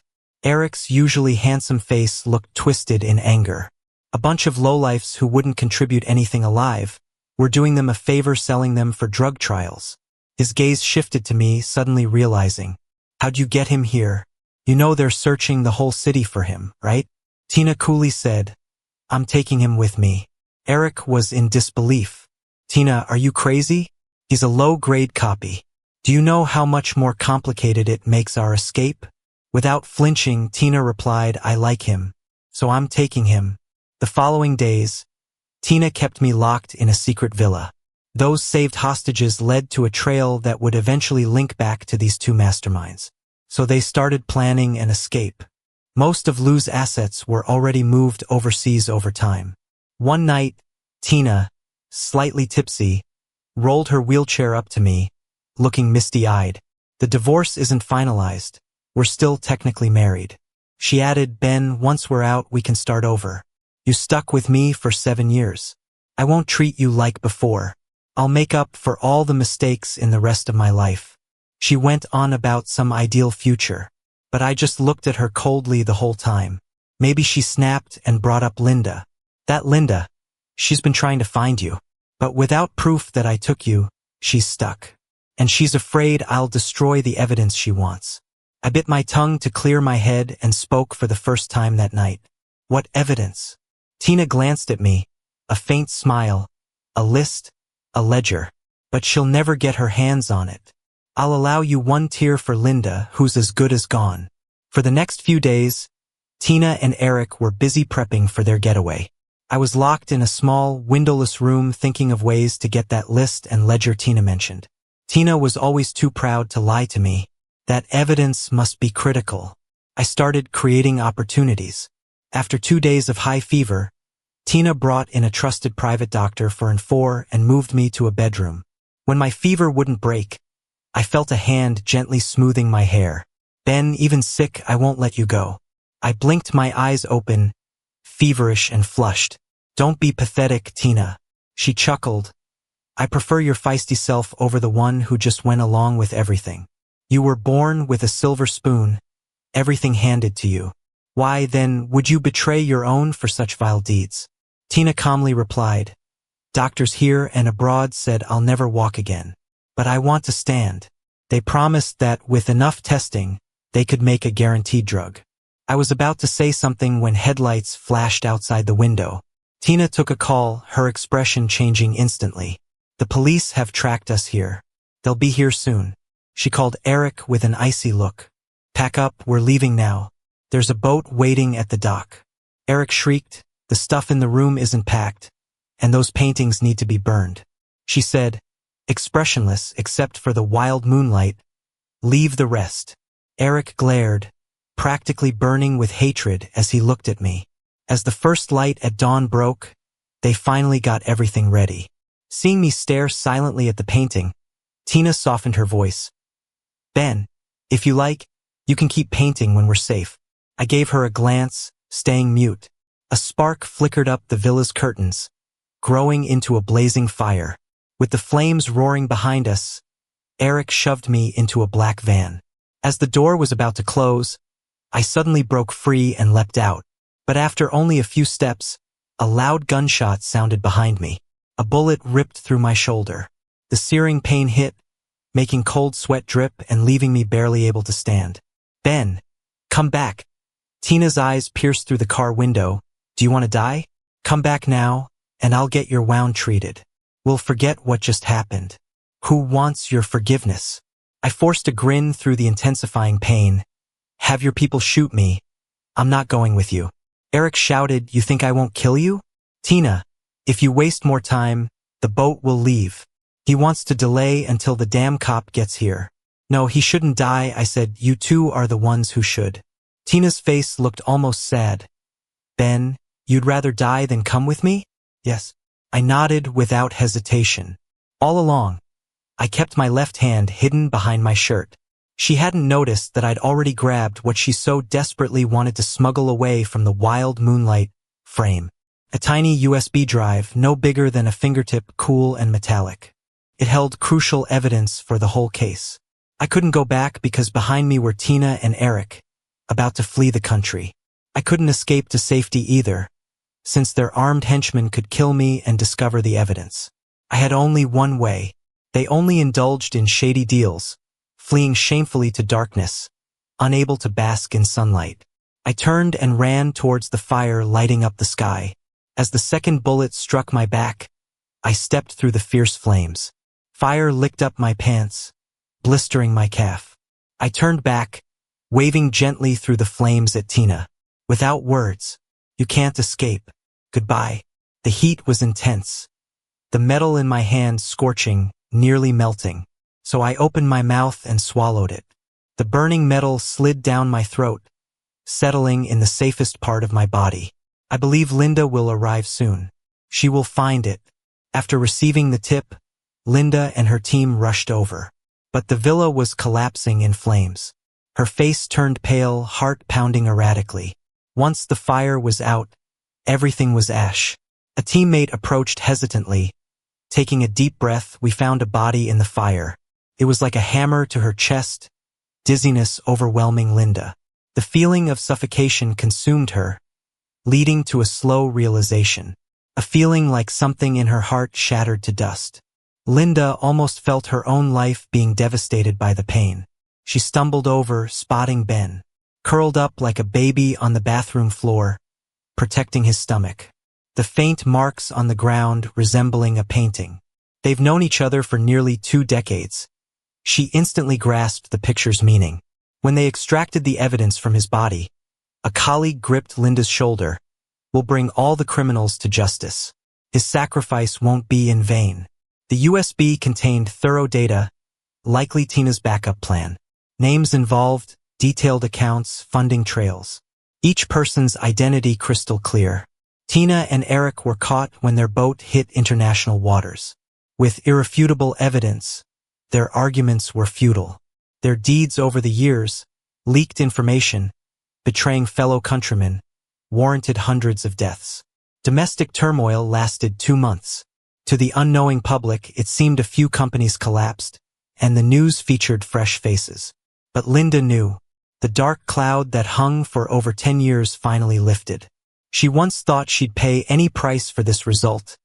Eric's usually handsome face looked twisted in anger. A bunch of lowlifes who wouldn't contribute anything alive were doing them a favor selling them for drug trials. His gaze shifted to me, suddenly realizing, "How'd you get him here? You know they're searching the whole city for him, right?" Tina coolly said, "I'm taking him with me." Eric was in disbelief. "Tina, are you crazy? He's a low-grade copy. Do you know how much more complicated it makes our escape?" Without flinching, Tina replied, "I like him, so I'm taking him." The following days, Tina kept me locked in a secret villa. Those saved hostages led to a trail that would eventually link back to these two masterminds. So they started planning an escape. Most of Lou's assets were already moved overseas over time. One night, Tina, slightly tipsy, rolled her wheelchair up to me, looking misty-eyed. "The divorce isn't finalized. We're still technically married." She added, "Ben, once we're out, we can start over. You stuck with me for 7 years. I won't treat you like before. I'll make up for all the mistakes in the rest of my life." She went on about some ideal future, but I just looked at her coldly the whole time. Maybe she snapped and brought up Linda. "That Linda, she's been trying to find you. But without proof that I took you, she's stuck. And she's afraid I'll destroy the evidence she wants." I bit my tongue to clear my head and spoke for the first time that night. "What evidence?" Tina glanced at me, a faint smile, "A list, a ledger. But she'll never get her hands on it. I'll allow you 1 tear for Linda, who's as good as gone." For the next few days, Tina and Eric were busy prepping for their getaway. I was locked in a small, windowless room thinking of ways to get that list and ledger Tina mentioned. Tina was always too proud to lie to me. That evidence must be critical. I started creating opportunities. After 2 days of high fever, Tina brought in a trusted private doctor for an 4 and moved me to a bedroom. When my fever wouldn't break, I felt a hand gently smoothing my hair. "Ben, even sick, I won't let you go." I blinked my eyes open, feverish and flushed. "Don't be pathetic, Tina." She chuckled. "I prefer your feisty self over the one who just went along with everything. You were born with a silver spoon, everything handed to you. Why, then, would you betray your own for such vile deeds?" Tina calmly replied, "Doctors here and abroad said I'll never walk again. But I want to stand. They promised that with enough testing, they could make a guaranteed drug." I was about to say something when headlights flashed outside the window. Tina took a call, her expression changing instantly. "The police have tracked us here. They'll be here soon." She called Eric with an icy look. "Pack up, we're leaving now. There's a boat waiting at the dock." Eric shrieked, "The stuff in the room isn't packed, and those paintings need to be burned." She said, expressionless except for the wild moonlight, "Leave the rest." Eric glared, practically burning with hatred as he looked at me. As the first light at dawn broke, they finally got everything ready. Seeing me stare silently at the painting, Tina softened her voice. Ben, if you like, you can keep painting when we're safe. I gave her a glance, staying mute. A spark flickered up the villa's curtains, growing into a blazing fire. With the flames roaring behind us, Eric shoved me into a black van. As the door was about to close, I suddenly broke free and leapt out. But after only a few steps, a loud gunshot sounded behind me. A bullet ripped through my shoulder. The searing pain hit, making cold sweat drip and leaving me barely able to stand. Ben, come back. Tina's eyes pierced through the car window. Do you want to die? Come back now, and I'll get your wound treated. We'll forget what just happened. Who wants your forgiveness? I forced a grin through the intensifying pain. Have your people shoot me. I'm not going with you. Eric shouted, you think I won't kill you? Tina, if you waste more time, the boat will leave. He wants to delay until the damn cop gets here. No, he shouldn't die, I said. You two are the ones who should. Tina's face looked almost sad. Ben, you'd rather die than come with me? Yes. I nodded without hesitation. All along, I kept my left hand hidden behind my shirt. She hadn't noticed that I'd already grabbed what she so desperately wanted to smuggle away from the wild moonlight frame. A tiny USB drive, no bigger than a fingertip, cool and metallic. It held crucial evidence for the whole case. I couldn't go back because behind me were Tina and Eric, about to flee the country. I couldn't escape to safety either, since their armed henchmen could kill me and discover the evidence. I had only one way. They only indulged in shady deals, fleeing shamefully to darkness, unable to bask in sunlight. I turned and ran towards the fire lighting up the sky. As the second bullet struck my back, I stepped through the fierce flames. Fire licked up my pants, blistering my calf. I turned back, waving gently through the flames at Tina. Without words, you can't escape. Goodbye. The heat was intense. The metal in my hand scorching, nearly melting. So I opened my mouth and swallowed it. The burning metal slid down my throat, settling in the safest part of my body. I believe Linda will arrive soon. She will find it. After receiving the tip, Linda and her team rushed over. But the villa was collapsing in flames. Her face turned pale, heart pounding erratically. Once the fire was out, everything was ash. A teammate approached hesitantly. Taking a deep breath, we found a body in the fire. It was like a hammer to her chest, dizziness overwhelming Linda. The feeling of suffocation consumed her, leading to a slow realization. A feeling like something in her heart shattered to dust. Linda almost felt her own life being devastated by the pain. She stumbled over, spotting Ben, curled up like a baby on the bathroom floor, protecting his stomach. The faint marks on the ground resembling a painting. They've known each other for nearly 2 decades. She instantly grasped the picture's meaning. When they extracted the evidence from his body, a colleague gripped Linda's shoulder. We'll bring all the criminals to justice. His sacrifice won't be in vain. The USB contained thorough data, likely Tina's backup plan. Names involved, detailed accounts, funding trails. Each person's identity crystal clear. Tina and Eric were caught when their boat hit international waters. With irrefutable evidence, their arguments were futile. Their deeds over the years, leaked information, betraying fellow countrymen, warranted hundreds of deaths. Domestic turmoil lasted 2 months. To the unknowing public, it seemed a few companies collapsed, and the news featured fresh faces. But Linda knew. The dark cloud that hung for over 10 years finally lifted. She once thought she'd pay any price for this result,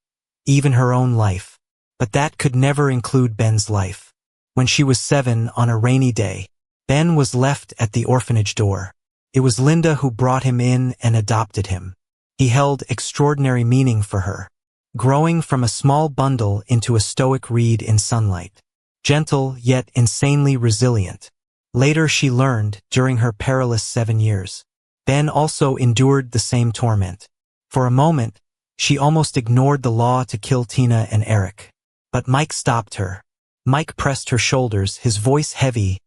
even her own life. But that could never include Ben's life. When she was 7 on a rainy day, Ben was left at the orphanage door. It was Linda who brought him in and adopted him. He held extraordinary meaning for her, growing from a small bundle into a stoic reed in sunlight. Gentle, yet insanely resilient. Later she learned, during her perilous 7 years, Ben also endured the same torment. For a moment, she almost ignored the law to kill Tina and Eric. But Mike stopped her. Mike pressed her shoulders, his voice heavy,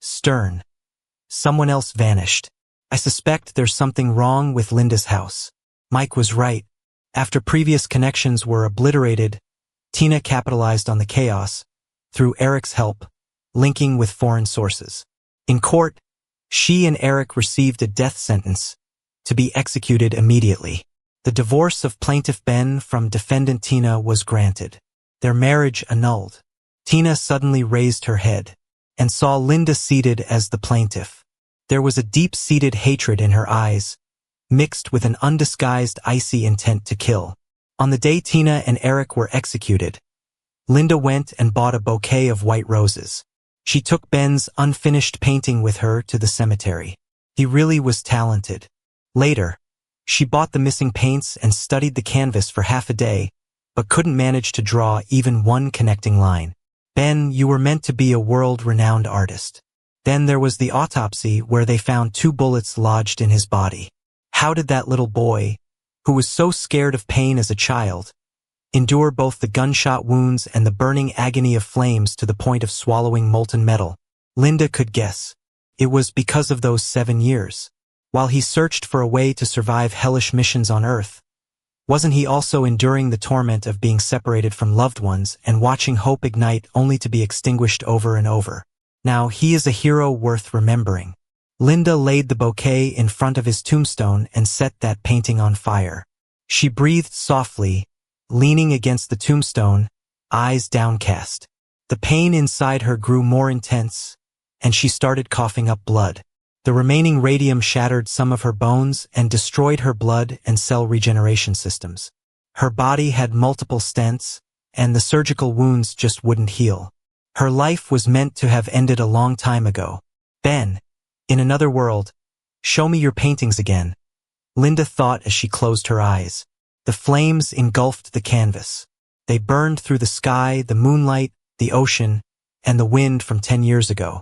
stern. Someone else vanished. I suspect there's something wrong with Linda's house. Mike was right. After previous connections were obliterated, Tina capitalized on the chaos through Eric's help, linking with foreign sources. In court, she and Eric received a death sentence to be executed immediately. The divorce of plaintiff Ben from defendant Tina was granted. Their marriage annulled. Tina suddenly raised her head and saw Linda seated as the plaintiff. There was a deep-seated hatred in her eyes, mixed with an undisguised icy intent to kill. On the day Tina and Eric were executed, Linda went and bought a bouquet of white roses. She took Ben's unfinished painting with her to the cemetery. He really was talented. Later, she bought the missing paints and studied the canvas for half a day, but couldn't manage to draw even one connecting line. Ben, you were meant to be a world-renowned artist. Then there was the autopsy where they found 2 bullets lodged in his body. How did that little boy, who was so scared of pain as a child, endure both the gunshot wounds and the burning agony of flames to the point of swallowing molten metal? Linda could guess. It was because of those 7 years. While he searched for a way to survive hellish missions on Earth, wasn't he also enduring the torment of being separated from loved ones and watching hope ignite only to be extinguished over and over? Now he is a hero worth remembering. Linda laid the bouquet in front of his tombstone and set that painting on fire. She breathed softly, leaning against the tombstone, eyes downcast. The pain inside her grew more intense, and she started coughing up blood. The remaining radium shattered some of her bones and destroyed her blood and cell regeneration systems. Her body had multiple stents, and the surgical wounds just wouldn't heal. Her life was meant to have ended a long time ago. Ben, in another world, show me your paintings again, Linda thought as she closed her eyes. The flames engulfed the canvas. They burned through the sky, the moonlight, the ocean, and the wind from 10 years ago.